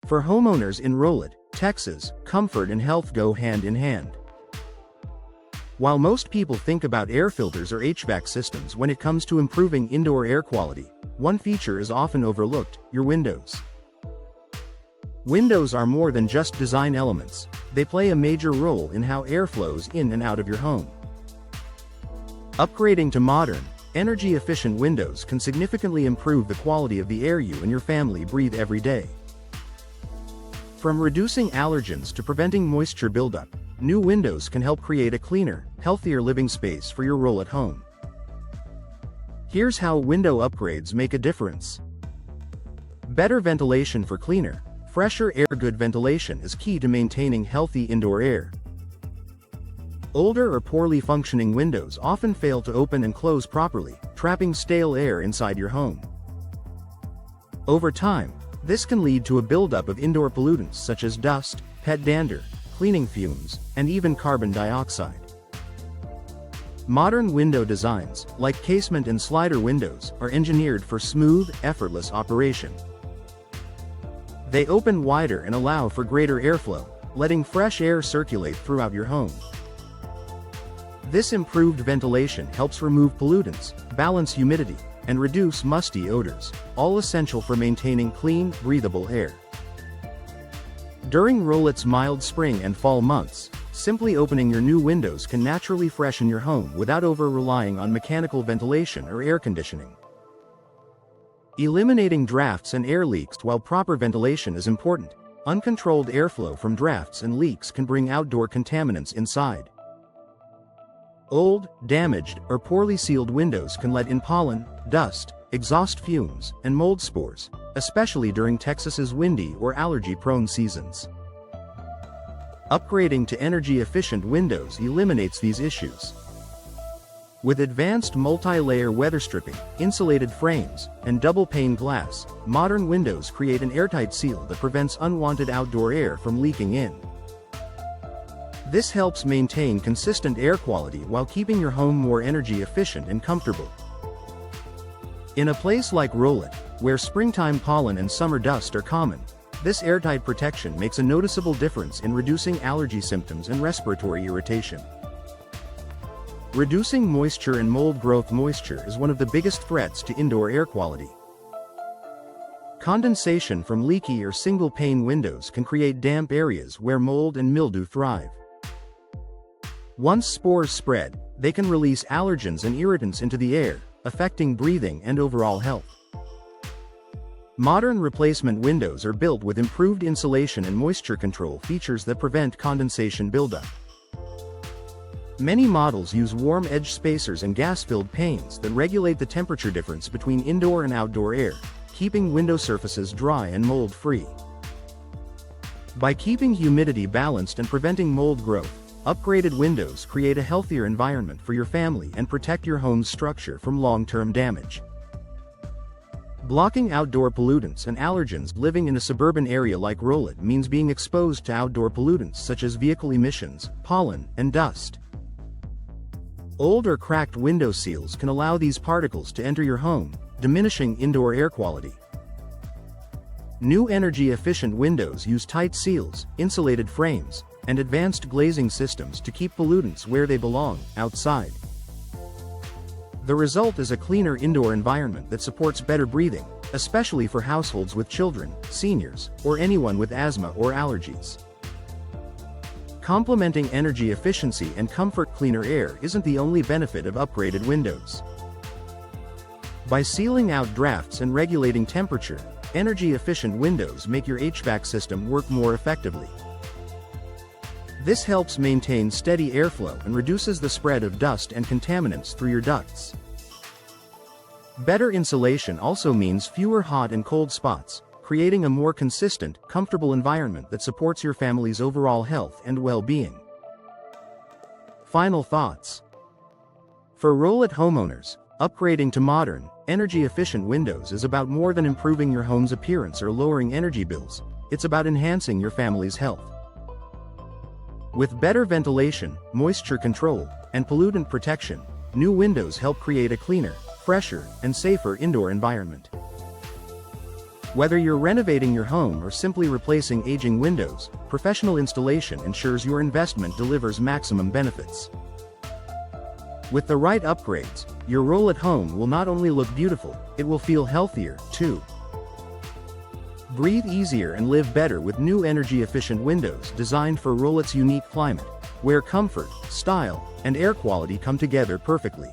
For homeowners in Rowlett, Texas, comfort and health go hand in hand. While most people think about air filters or HVAC systems when it comes to improving indoor air quality, one feature is often overlooked: your windows. Windows are more than just design elements. They play a major role in how air flows in and out of your home. Upgrading to modern, energy-efficient windows can significantly improve the quality of the air you and your family breathe every day. From reducing allergens to preventing moisture buildup, new windows can help create a cleaner, healthier living space for your Rowlett home. Here's how window upgrades make a difference. Better ventilation for cleaner, fresher air. Good ventilation is key to maintaining healthy indoor air. Older or poorly functioning windows often fail to open and close properly, trapping stale air inside your home. Over time, this can lead to a buildup of indoor pollutants such as dust, pet dander, cleaning fumes, and even carbon dioxide. Modern window designs, like casement and slider windows, are engineered for smooth, effortless operation. They open wider and allow for greater airflow, letting fresh air circulate throughout your home. This improved ventilation helps remove pollutants, balance humidity, and reduce musty odors, all essential for maintaining clean, breathable air. During Rowlett's mild spring and fall months, simply opening your new windows can naturally freshen your home without over-relying on mechanical ventilation or air conditioning. Eliminating drafts and air leaks. While proper ventilation is important, uncontrolled airflow from drafts and leaks can bring outdoor contaminants inside. Old, damaged, or poorly sealed windows can let in pollen, dust, exhaust fumes, and mold spores, especially during Texas's windy or allergy-prone seasons. Upgrading to energy-efficient windows eliminates these issues. With advanced multi-layer weather stripping, insulated frames, and double-pane glass, modern windows create an airtight seal that prevents unwanted outdoor air from leaking in. This helps maintain consistent air quality while keeping your home more energy efficient and comfortable. In a place like Rowlett, where springtime pollen and summer dust are common, this airtight protection makes a noticeable difference in reducing allergy symptoms and respiratory irritation. Reducing moisture and mold growth. Moisture is one of the biggest threats to indoor air quality. Condensation from leaky or single-pane windows can create damp areas where mold and mildew thrive. Once spores spread, they can release allergens and irritants into the air, affecting breathing and overall health. Modern replacement windows are built with improved insulation and moisture control features that prevent condensation buildup. Many models use warm edge spacers and gas-filled panes that regulate the temperature difference between indoor and outdoor air, keeping window surfaces dry and mold-free. By keeping humidity balanced and preventing mold growth, upgraded windows create a healthier environment for your family and protect your home's structure from long-term damage. Blocking outdoor pollutants and allergens. Living in a suburban area like Rowlett means being exposed to outdoor pollutants such as vehicle emissions, pollen, and dust. Old or cracked window seals can allow these particles to enter your home, diminishing indoor air quality. New energy-efficient windows use tight seals, insulated frames, and advanced glazing systems to keep pollutants where they belong, outside. The result is a cleaner indoor environment that supports better breathing, especially for households with children, seniors, or anyone with asthma or allergies. Complementing energy efficiency and comfort. Cleaner air isn't the only benefit of upgraded windows. By sealing out drafts and regulating temperature, energy-efficient windows make your HVAC system work more effectively. This helps maintain steady airflow and reduces the spread of dust and contaminants through your ducts. Better insulation also means fewer hot and cold spots, creating a more consistent, comfortable environment that supports your family's overall health and well-being. Final thoughts. For Rowlett homeowners, upgrading to modern, energy-efficient windows is about more than improving your home's appearance or lowering energy bills. It's about enhancing your family's health. With better ventilation, moisture control, and pollutant protection, new windows help create a cleaner, fresher, and safer indoor environment. Whether you're renovating your home or simply replacing aging windows, professional installation ensures your investment delivers maximum benefits. With the right upgrades, your Rowlett home will not only look beautiful, it will feel healthier, too. Breathe easier and live better with new energy-efficient windows designed for Rowlett's unique climate, where comfort, style, and air quality come together perfectly.